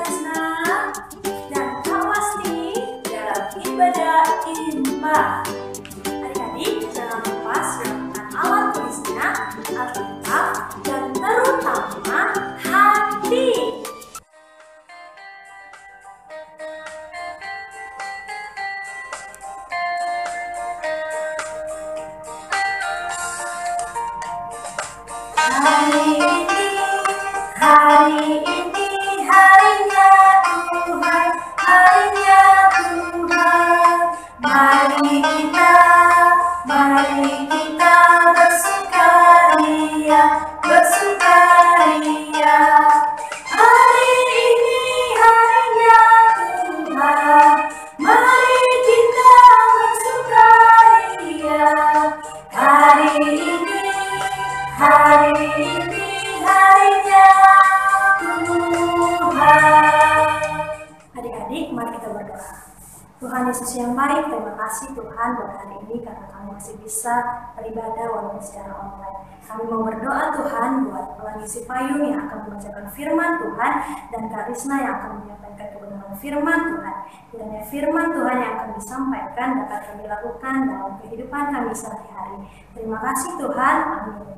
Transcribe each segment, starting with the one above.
Karisna dan Kak Wasti dalam ibadah Impa. Adik-adik jangan lupa siapkan alat tulisnya, Alkitab, dan terutama hati. Hari ini harinya Tuhan, harinya Tuhan. Mari kita bersukaria, bersukaria. Hari ini harinya Tuhan, mari kita bersukaria. Hari ini harinya Tuhan. Adik-adik, mari kita berdoa. Tuhan Yesus yang baik, terima kasih Tuhan buat hari ini karena kami masih bisa beribadah walaupun secara online. Kami mau berdoa Tuhan buat Pelangi Payung yang akan membacakan firman Tuhan dan Karisna yang akan menyampaikan kebenaran firman Tuhan. Kiranya firman Tuhan yang akan disampaikan dapat kami lakukan dalam kehidupan kami sehari-hari. Terima kasih Tuhan. Amin.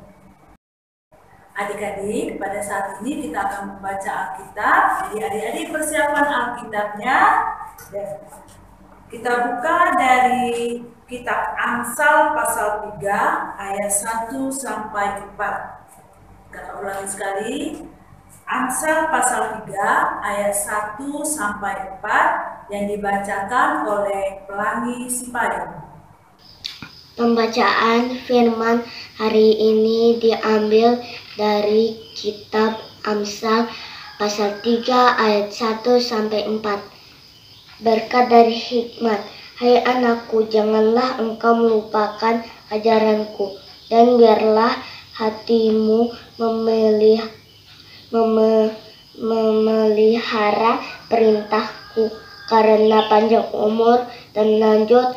Adik-adik, pada saat ini kita akan membaca Alkitab. Jadi adik-adik persiapan Alkitabnya. Kita buka dari kitab Amsal pasal 3 ayat 1 sampai 4. Kita ulangi sekali. Amsal pasal 3 ayat 1 sampai 4 yang dibacakan oleh Pelangi Payung. Pembacaan firman hari ini diambil dari kitab Amsal pasal 3 ayat 1 sampai 4. Berkat dari hikmat, hai anakku, janganlah engkau melupakan ajaranku, dan biarlah hatimu memelihara perintahku, karena panjang umur dan lanjut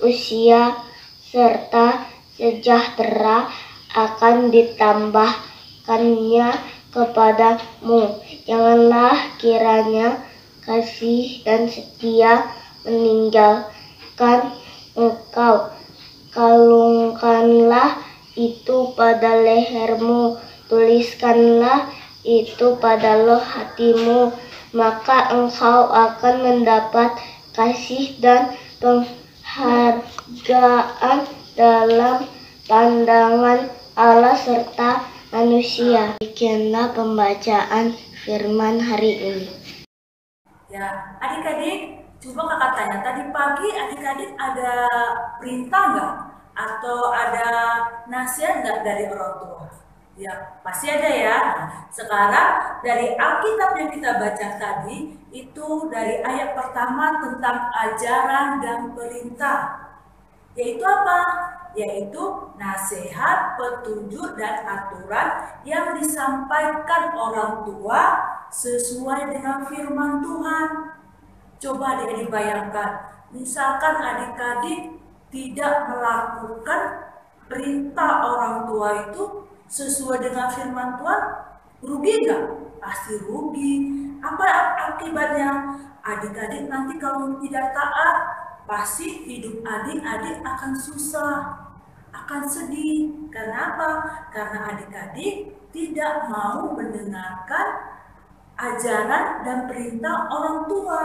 usia serta sejahtera akan ditambahkannya kepadamu. Janganlah kiranya kasih dan setia meninggalkan engkau. Kalungkanlah itu pada lehermu, tuliskanlah itu pada loh hatimu, maka engkau akan mendapat kasih dan penghargaan dalam pandangan Allah serta manusia. Demikianlah pembacaan firman hari ini. Ya, adik-adik, coba kakak tanya, tadi pagi adik-adik ada perintah nggak? Atau ada nasihat nggak dari orang tua? Ya, pasti ada ya. Sekarang dari Alkitab yang kita baca tadi, itu dari ayat pertama tentang ajaran dan perintah. Yaitu apa? Yaitu nasihat, petunjuk, dan aturan yang disampaikan orang tua sesuai dengan firman Tuhan. Coba adik-adik bayangkan, misalkan adik-adik tidak melakukan perintah orang tua itu sesuai dengan firman Tuhan, rugi nggak? Pasti rugi. Apa akibatnya? Adik-adik nanti kalau tidak taat, pasti hidup adik-adik akan susah, akan sedih. Karena apa? Karena adik-adik tidak mau mendengarkan ajaran dan perintah orang tua.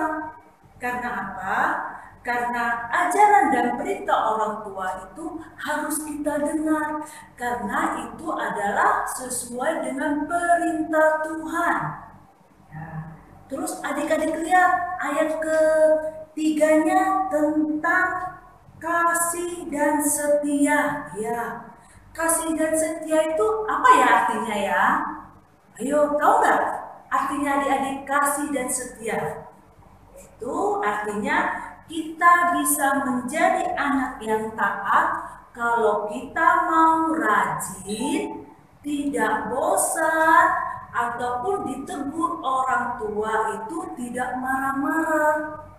Karena apa? Karena ajaran dan perintah orang tua itu harus kita dengar. Karena itu adalah sesuai dengan perintah Tuhan. Terus adik-adik lihat ayat ketiganya tentang kasih dan setia. Ya, kasih dan setia itu apa ya artinya ya? Ayo, tahu nggak artinya adik-adik kasih dan setia? Itu artinya kita bisa menjadi anak yang taat kalau kita mau rajin, tidak bosan, ataupun ditegur orang tua itu tidak marah-marah.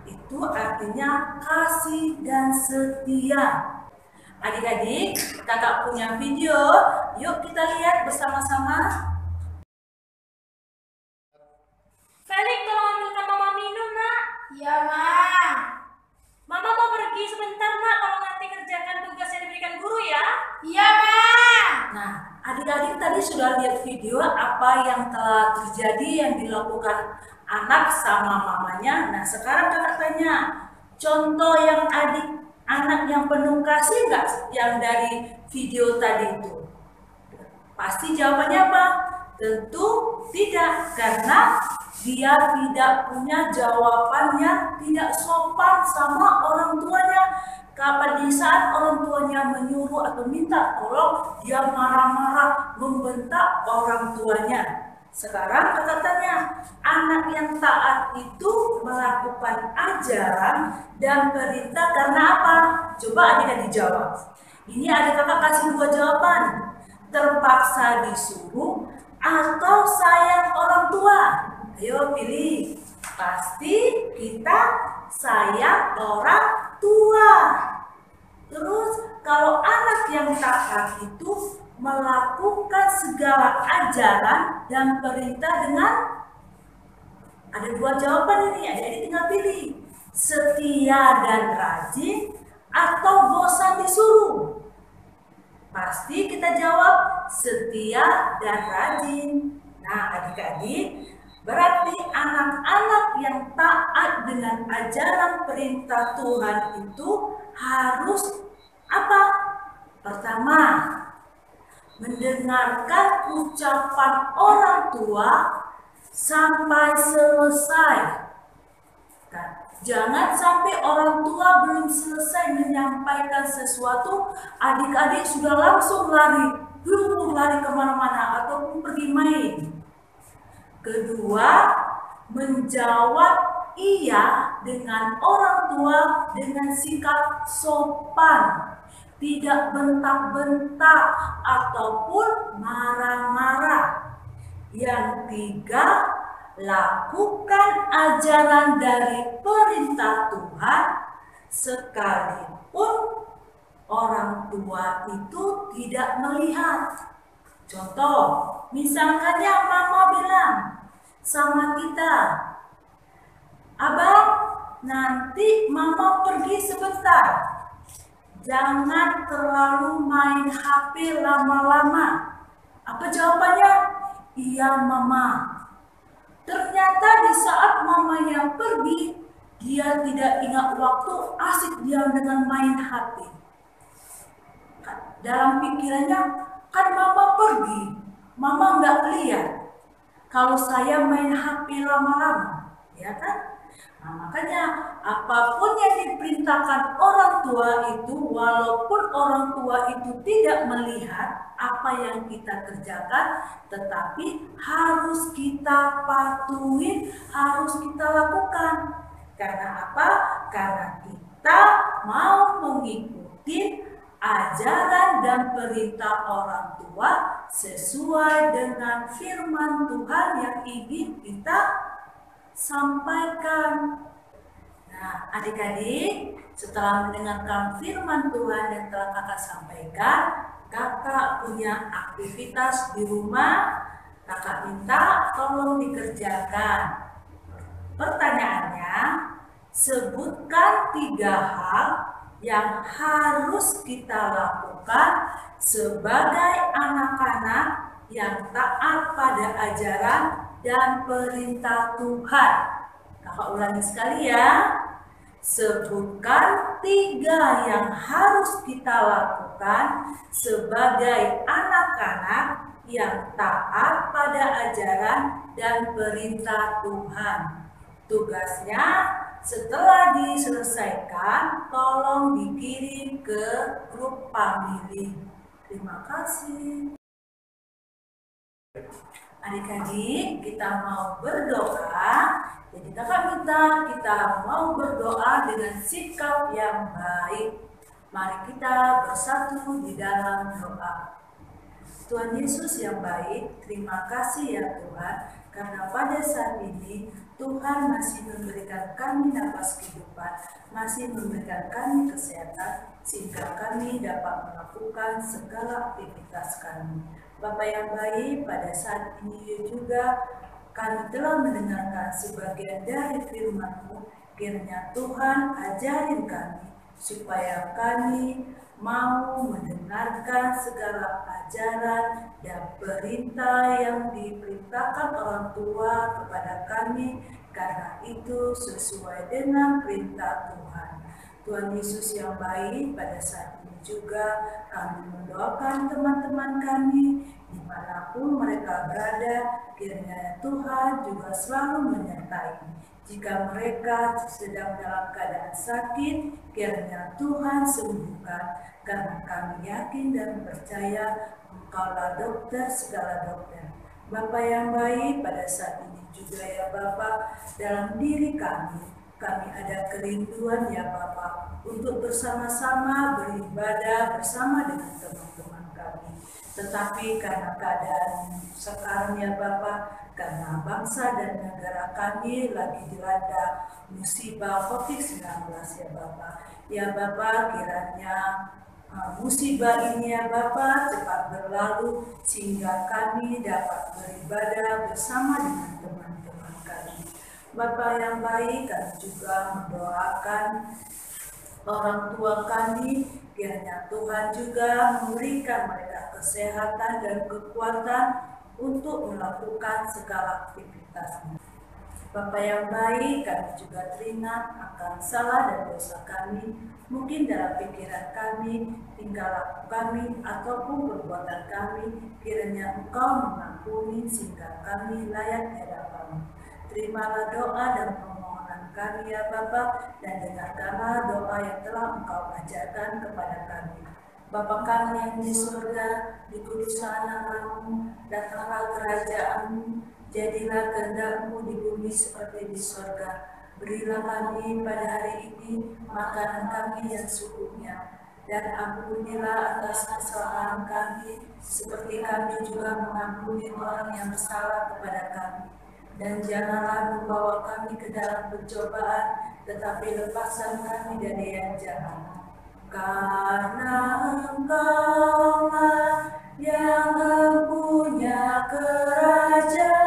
Itu artinya kasih dan setia. Adik-adik, kakak punya video, yuk kita lihat bersama-sama. Felix, tolong ambilkan Mama minum, Nak. Ya, Ma. Mama mau pergi sebentar, Nak. Tolong nanti kerjakan tugas yang diberikan guru ya. Iya, Ma. Nah, adik-adik tadi sudah lihat video apa yang telah terjadi yang dilakukan anak sama mamanya. Nah, sekarang kakak tanya, contoh yang anak yang penuh kasih nggak yang dari video tadi itu? Pasti jawabannya apa? Tentu tidak, karena dia tidak punya jawaban yang tidak sopan sama orang tuanya. Kapan di saat orang tuanya menyuruh atau minta tolong, dia marah-marah, membentak orang tuanya. Sekarang kakak tanya, anak yang taat itu melakukan ajaran dan perintah karena apa? Coba adik-adik jawab. Ini adik kakak kasih dua jawaban. Terpaksa disuruh atau sayang orang tua. Ayo pilih. Pasti kita sayang orang tua. Terus kalau anak yang taat itu melakukan segala ajaran dan perintah dengan ada dua jawaban ini, adik-adik tinggal pilih. Setia dan rajin atau bosan disuruh. Pasti kita jawab setia dan rajin. Nah, adik-adik, berarti anak-anak yang taat dengan ajaran perintah Tuhan itu harus apa? Pertama, mendengarkan ucapan orang tua sampai selesai. Nah, jangan sampai orang tua belum selesai menyampaikan sesuatu, adik-adik sudah langsung lari, belum lari kemana-mana ataupun pergi main. Kedua, menjawab iya dengan orang tua dengan sikap sopan, tidak bentak-bentak ataupun marah-marah. Yang tiga, lakukan ajaran dari perintah Tuhan sekalipun orang tua itu tidak melihat. Contoh, misalkannya mama bilang sama kita, "Abang, nanti mama pergi sebentar. Jangan terlalu main HP lama-lama." Apa jawabannya? Iya, Mama. Ternyata di saat mamanya pergi, dia tidak ingat waktu, asik diam dengan main HP. Dalam pikirannya, kan Mama pergi, Mama nggak lihat kalau saya main HP lama-lama, ya kan? Nah, makanya apapun yang diperintahkan orang tua itu, walaupun orang tua itu tidak melihat apa yang kita kerjakan, tetapi harus kita patuhi, harus kita lakukan. Karena apa? Karena kita mau mengikuti ajaran dan perintah orang tua sesuai dengan firman Tuhan yang ingin kita sampaikan. Nah, adik-adik, setelah mendengarkan firman Tuhan yang telah kakak sampaikan, kakak punya aktivitas di rumah, kakak minta tolong dikerjakan. Pertanyaannya, sebutkan 3 hal yang harus kita lakukan sebagai anak-anak yang taat pada ajaran dan perintah Tuhan. Kakak ulangi sekali ya. Sebutkan 3 yang harus kita lakukan sebagai anak-anak yang taat pada ajaran dan perintah Tuhan. Tugasnya setelah diselesaikan, tolong dikirim ke grup family. Terima kasih. Adik-adik, kita mau berdoa. Jadi kakak minta kita mau berdoa dengan sikap yang baik. Mari kita bersatu di dalam doa. Tuhan Yesus yang baik, terima kasih ya Tuhan, karena pada saat ini Tuhan masih memberikan kami nafas kehidupan, masih memberikan kami kesehatan, sehingga kami dapat melakukan segala aktivitas kami. Bapak yang baik, pada saat ini juga kami telah mendengarkan sebagian dari firman-Mu. Kiranya Tuhan ajarin kami, supaya kami mau mendengarkan segala ajaran dan perintah yang diperintahkan orang tua kepada kami, karena itu sesuai dengan perintah Tuhan. Tuhan Yesus yang baik, pada saat ini juga kami mendoakan teman-teman kami dimanapun mereka berada, kiranya Tuhan juga selalu menyertai. Jika mereka sedang dalam keadaan sakit, kiranya Tuhan sembuhkan, karena kami yakin dan percaya Engkaulah dokter segala dokter. Bapa yang baik, pada saat ini juga ya Bapa, dalam diri kami ada kerinduan ya Bapa, untuk bersama-sama beribadah bersama dengan teman-teman kami. Tetapi karena keadaan sekarang ya Bapa, karena bangsa dan negara kami lagi dilanda musibah COVID-19 ya Bapa. Ya Bapa, kiranya musibah ini ya Bapa cepat berlalu, sehingga kami dapat beribadah bersama dengan teman-teman kami. Bapa yang baik, kami juga mendoakan orang tua kami, kiranya Tuhan juga memberikan mereka kesehatan dan kekuatan untuk melakukan segala aktivitasnya. Bapa yang baik, kami juga teringat akan salah dan dosa kami, mungkin dalam pikiran kami, tingkah laku kami, ataupun perbuatan kami, kiranya Engkau mengampuni sehingga kami layak di hadapan-Mu. Terimalah doa dan permohonan kami ya Bapa, dan dengarkanlah doa yang telah Engkau ajarkan kepada kami. Bapa kami yang di surga, dikuduskanlah nama-Mu, datanglah kerajaan-Mu, jadilah kehendak-Mu di bumi seperti di surga. Berilah kami pada hari ini makanan kami yang secukupnya, dan ampunilah atas kesalahan kami, seperti kami juga mengampuni orang yang bersalah kepada kami. Dan janganlah membawa kami ke dalam pencobaan, tetapi lepaskan kami dari yang jahat. Karena Engkau-Lah yang mempunyai kerajaan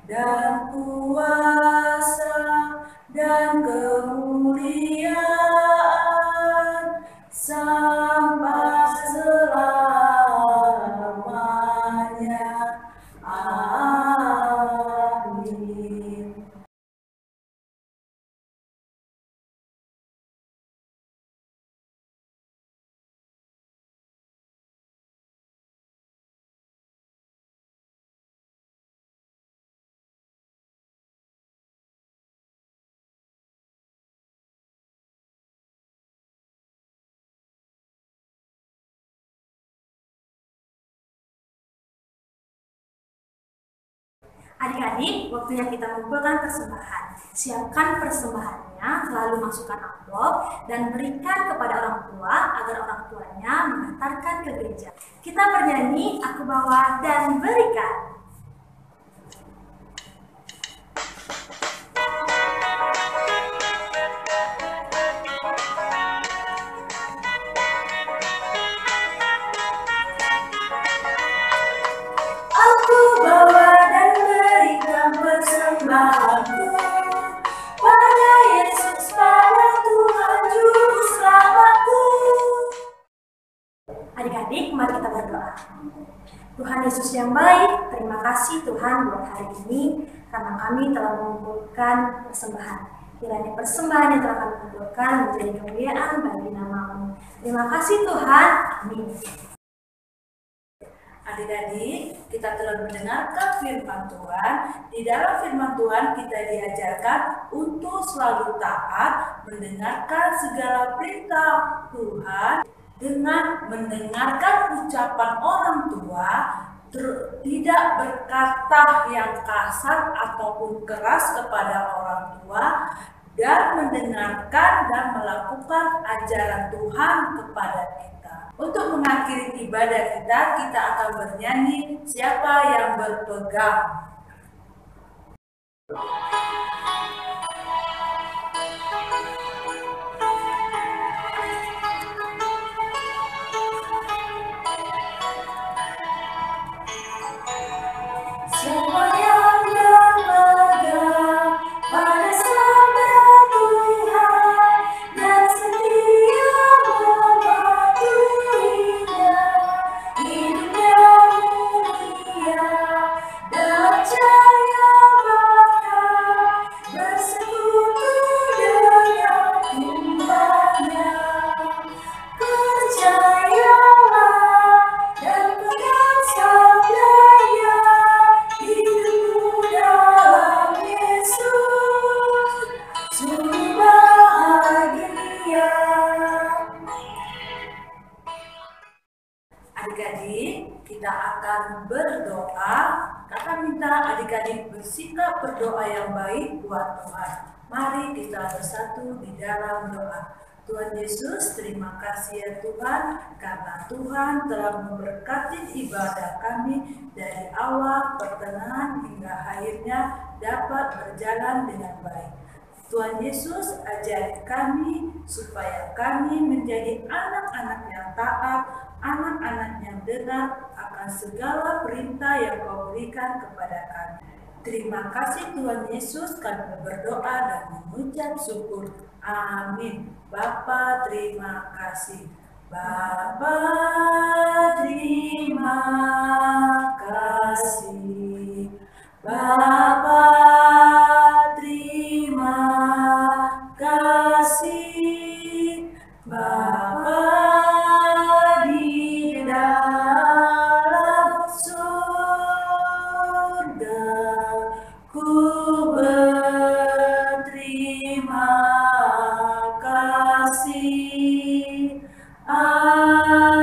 dan kuasa dan kemuliaan sampai selamanya. Amin. Adik-adik, waktunya kita mengumpulkan persembahan. Siapkan persembahannya, lalu masukkan amplop dan berikan kepada orang tua agar orang tuanya mengantarkan ke gereja. Kita bernyanyi, aku bawa dan berikan. Aku bawa dan berikan persembahanku pada Yesus, pada Tuhan Juru Selamatku. Adik-adik, mari kita berdoa. Tuhan Yesus yang baik, terima kasih Tuhan buat hari ini, karena kami telah mengumpulkan persembahan. Kiranya persembahan yang telah kami kumpulkan menjadi kemuliaan bagi nama-Mu. Terima kasih Tuhan. Amin. Adik-adik, kita telah mendengarkan firman Tuhan. Di dalam firman Tuhan kita diajarkan untuk selalu taat, mendengarkan segala perintah Tuhan dengan mendengarkan ucapan orang tua, tidak berkata yang kasar ataupun keras kepada orang tua, dan mendengarkan dan melakukan ajaran Tuhan kepada kita. Untuk mengakhiri ibadah kita, kita akan bernyanyi Siapa yang Berpegang. Siapa Adik-adik, kita akan berdoa. Kakak minta adik-adik bersikap berdoa yang baik buat Tuhan. Mari kita bersatu di dalam doa. Tuhan Yesus, terima kasih ya Tuhan, karena Tuhan telah memberkati ibadah kami dari awal, pertengahan, hingga akhirnya dapat berjalan dengan baik. Tuhan Yesus, ajari kami supaya kami menjadi anak-anak yang taat, anak-anak yang benar akan segala perintah yang Kau berikan kepada kami. Terima kasih Tuhan Yesus, kami berdoa dan mengucap syukur. Amin. Bapa, terima kasih. Bapa, terima kasih. Bapa, terima kasih. Bapa di dalam surga, ku berterima kasih. Amin.